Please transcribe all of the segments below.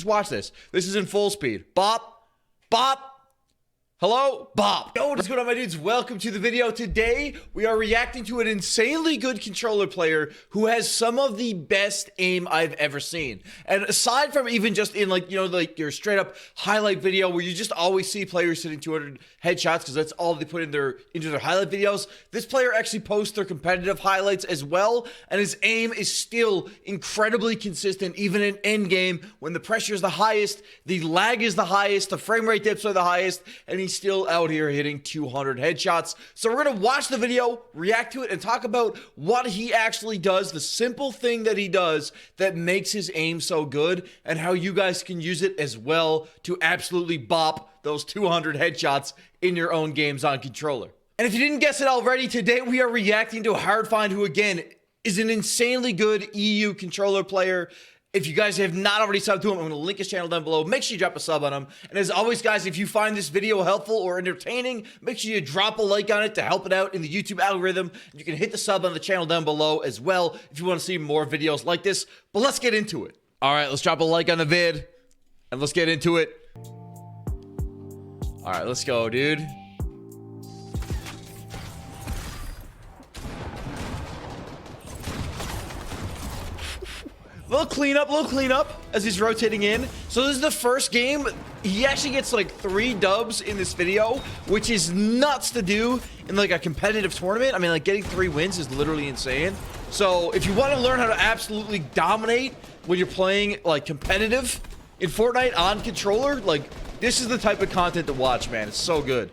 Just watch this. This is in full speed. Bop, bop. Hello? Bob. Yo, what is going on, my dudes? Welcome to the video. Today, we are reacting to an insanely good controller player who has some of the best aim I've ever seen. And aside from even just in like your straight up highlight video where you just always see players hitting 200 headshots because that's all they put into their highlight videos, this player actually posts their competitive highlights as well, and his aim is still incredibly consistent even in Endgame when the pressure is the highest, the lag is the highest, the frame rate dips are the highest, and he's still out here hitting 200 headshots. So we're going to watch the video, react to it, and talk about what he actually does, the simple thing that he does that makes his aim so good, and how you guys can use it as well to absolutely bop those 200 headshots in your own games on controller. And if you didn't guess it already, today we are reacting to Hardfind, who again is an insanely good EU controller player. If you guys have not already subbed to him, I'm going to link his channel down below. Make sure you drop a sub on him. And as always, guys, if you find this video helpful or entertaining, make sure you drop a like on it to help it out in the YouTube algorithm. You can hit the sub on the channel down below as well if you want to see more videos like this. But let's get into it. All right, let's drop a like on the vid, and let's get into it. All right, let's go, dude. Little cleanup as he's rotating in. So this is the first game. He actually gets like 3 dubs in this video, which is nuts to do in like a competitive tournament. I mean, like getting 3 wins is literally insane. So if you want to learn how to absolutely dominate when you're playing like competitive in Fortnite on controller, like this is the type of content to watch, man. It's so good.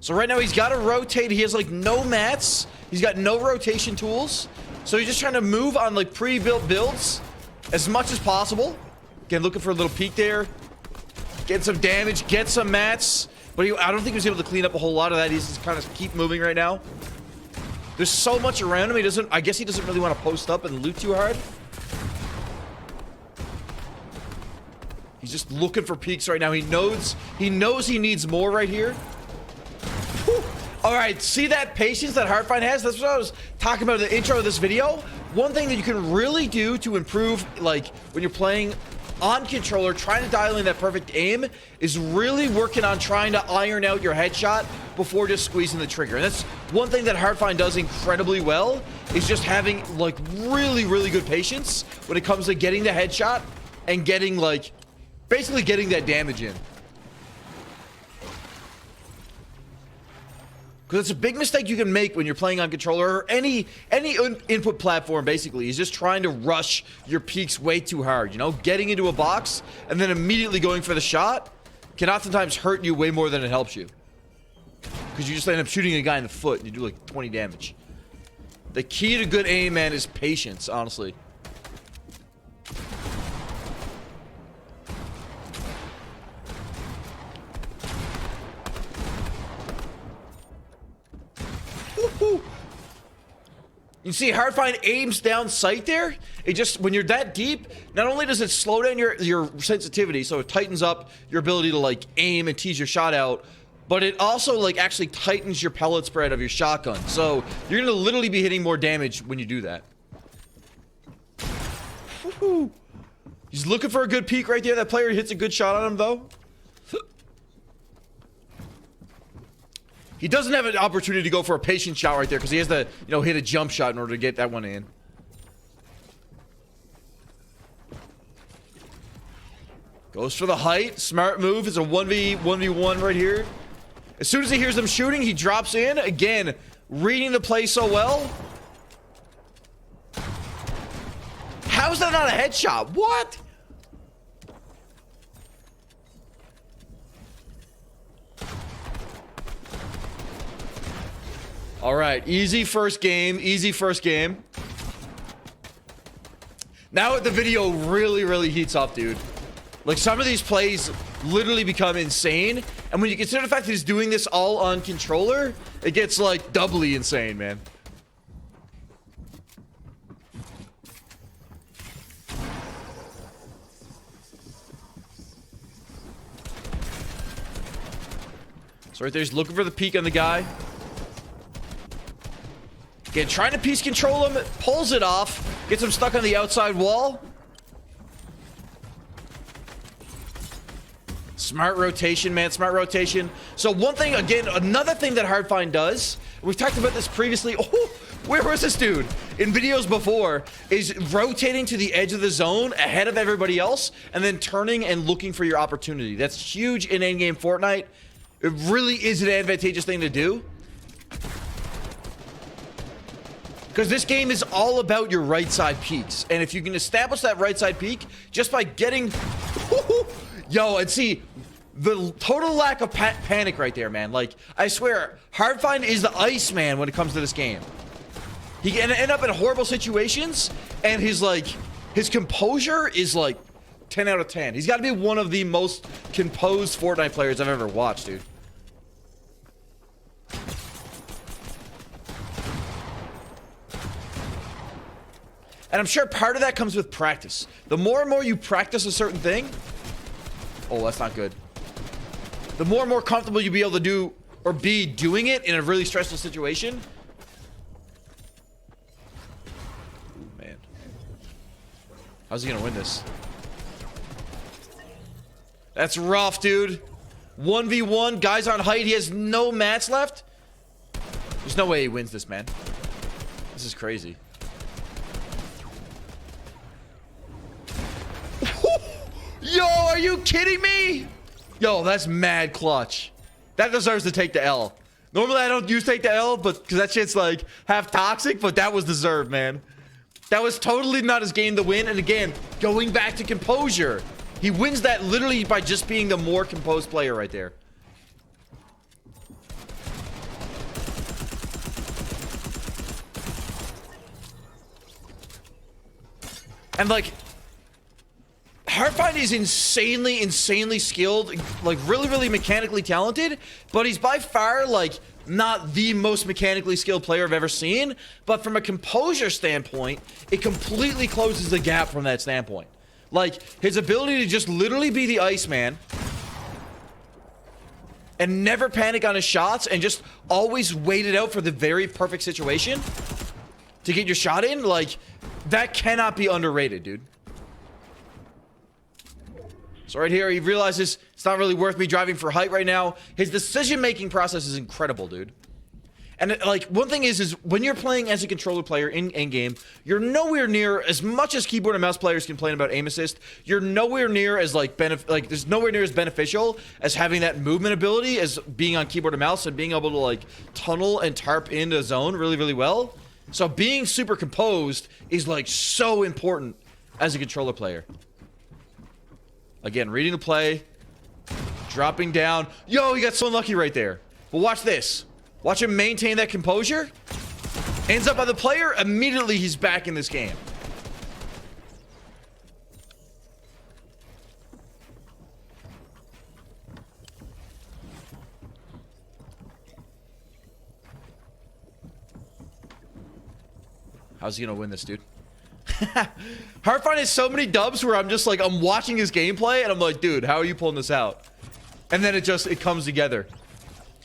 So right now he's got to rotate. He has like no mats. He's got no rotation tools. So he's just trying to move on like pre-built builds as much as possible. Again, looking for a little peek there. Get some damage, get some mats. But I don't think he was able to clean up a whole lot of that. He's just kind of keep moving right now. There's so much around him. I guess he doesn't really want to post up and loot too hard. He's just looking for peaks right now. He knows he needs more right here. All right, see that patience that Hardfind has? That's what I was talking about in the intro of this video. One thing that you can really do to improve, like when you're playing on controller, trying to dial in that perfect aim, is really working on trying to iron out your headshot before just squeezing the trigger. And that's one thing that Hardfind does incredibly well, is just having like really good patience when it comes to getting the headshot and getting like, basically getting that damage in. Because it's a big mistake you can make when you're playing on controller or any input platform, basically, is just trying to rush your peaks way too hard, you know? Getting into a box and then immediately going for the shot can oftentimes hurt you way more than it helps you. Because you just end up shooting a guy in the foot and you do like 20 damage. The key to good aim, man, is patience, honestly. You see Hardfind aims down sight there. It just, when you're that deep, not only does it slow down your sensitivity, so it tightens up your ability to like aim and tease your shot out, but it also like actually tightens your pellet spread of your shotgun. So you're gonna literally be hitting more damage when you do that. He's looking for a good peek right there. That player hits a good shot on him though. He doesn't have an opportunity to go for a patient shot right there because he has to, hit a jump shot in order to get that one in. Goes for the height. Smart move. It's a 1v1 right here. As soon as he hears them shooting, he drops in. Again, reading the play so well. How is that not a headshot? What? All right, easy first game. Now the video really heats up, dude. Like, some of these plays literally become insane. And when you consider the fact that he's doing this all on controller, it gets, like, doubly insane, man. So right there, he's looking for the peek on the guy. Again, trying to piece control him, pulls it off, gets him stuck on the outside wall. Smart rotation, man, smart rotation. So one thing, again, another thing that Hardfind does, we've talked about this previously. Oh, where was this dude? In videos before, is rotating to the edge of the zone ahead of everybody else and then turning and looking for your opportunity. That's huge in endgame Fortnite. It really is an advantageous thing to do. Because this game is all about your right side peaks. And if you can establish that right side peak just by getting... Yo, and see, the total lack of panic right there, man. Like, I swear, Hardfind is the Iceman when it comes to this game. He can end up in horrible situations, and his composure is like 10 out of 10. He's got to be one of the most composed Fortnite players I've ever watched, dude. And I'm sure part of that comes with practice. The more and more you practice a certain thing... Oh, that's not good. The more and more comfortable you'll be able to do or be doing it in a really stressful situation. Ooh, man. How's he gonna win this? That's rough, dude. 1v1, guy's on height. He has no mats left. There's no way he wins this, man. This is crazy. Yo, are you kidding me? Yo, that's mad clutch. That deserves to take the L. Normally, I don't use take the L, but because that shit's like half toxic, but that was deserved, man. That was totally not his game to win. And again, going back to composure, he wins that literally by just being the more composed player right there. And like... Hardfind is insanely skilled, like really mechanically talented, but he's by far like not the most mechanically skilled player I've ever seen. But from a composure standpoint, it completely closes the gap from that standpoint. Like his ability to just literally be the Iceman and never panic on his shots and just always wait it out for the very perfect situation to get your shot in, like that cannot be underrated, dude. So right here, he realizes it's not really worth me driving for height right now. His decision-making process is incredible, dude. And like, one thing is when you're playing as a controller player in Endgame, you're nowhere near, as much as keyboard and mouse players complain about aim assist, you're nowhere near as there's nowhere near as beneficial as having that movement ability as being on keyboard and mouse and being able to like tunnel and tarp into a zone really well. So being super composed is like so important as a controller player. Again, reading the play, dropping down. Yo, he got so unlucky right there. But watch this. Watch him maintain that composure. Ends up on the player. Immediately, he's back in this game. How's he gonna win this, dude? Hardfind has so many dubs where I'm just like, I'm watching his gameplay and I'm like, dude, how are you pulling this out? And then it comes together.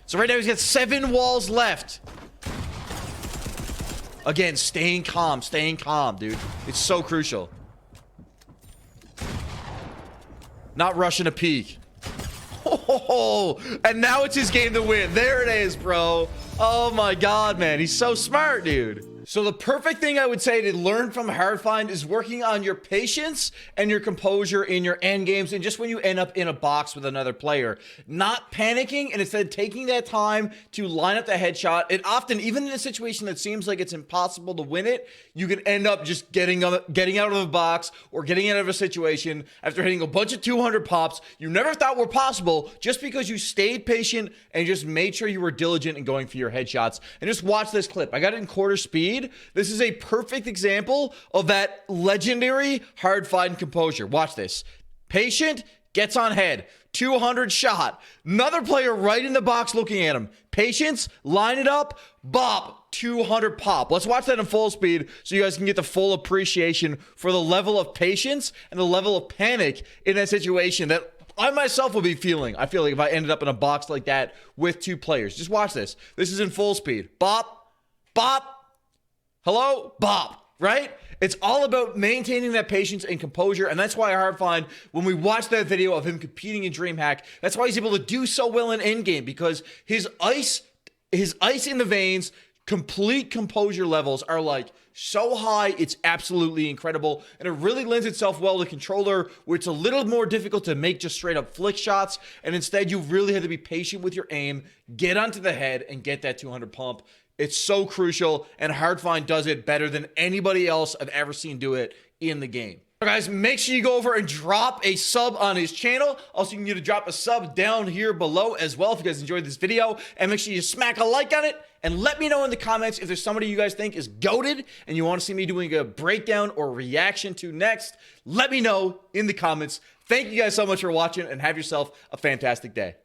So right now he's got 7 walls left. Again, staying calm, dude. It's so crucial. Not rushing a peak. Oh, and now it's his game to win. There it is, bro. Oh my God, man. He's so smart, dude. So the perfect thing I would say to learn from Hardfind is working on your patience and your composure in your end games and just when you end up in a box with another player. Not panicking and instead taking that time to line up the headshot. And often, even in a situation that seems like it's impossible to win it, you can end up just getting out of the box or getting out of a situation after hitting a bunch of 200 pops you never thought were possible just because you stayed patient and just made sure you were diligent in going for your headshots. And just watch this clip. I got it in quarter speed. This is a perfect example of that legendary Hardfind composure. Watch this. Patient, gets on head. 200 shot. Another player right in the box looking at him. Patience, line it up, bop, 200 pop. Let's watch that in full speed so you guys can get the full appreciation for the level of patience and the level of panic in that situation that I myself will be feeling. I feel like if I ended up in a box like that with 2 players. Just watch this. This is in full speed. Bop, bop. Hello? Bop, right? It's all about maintaining that patience and composure, and that's why Hardfind, when we watched that video of him competing in DreamHack, that's why he's able to do so well in Endgame, because his ice in the veins, complete composure levels are like so high, it's absolutely incredible, and it really lends itself well to controller, where it's a little more difficult to make just straight up flick shots, and instead you really have to be patient with your aim, get onto the head, and get that 200 pump. It's so crucial, and Hardfind does it better than anybody else I've ever seen do it in the game. So guys, make sure you go over and drop a sub on his channel. Also, you can get to drop a sub down here below as well if you guys enjoyed this video. And make sure you smack a like on it. And let me know in the comments if there's somebody you guys think is goated and you want to see me doing a breakdown or reaction to next. Let me know in the comments. Thank you guys so much for watching, and have yourself a fantastic day.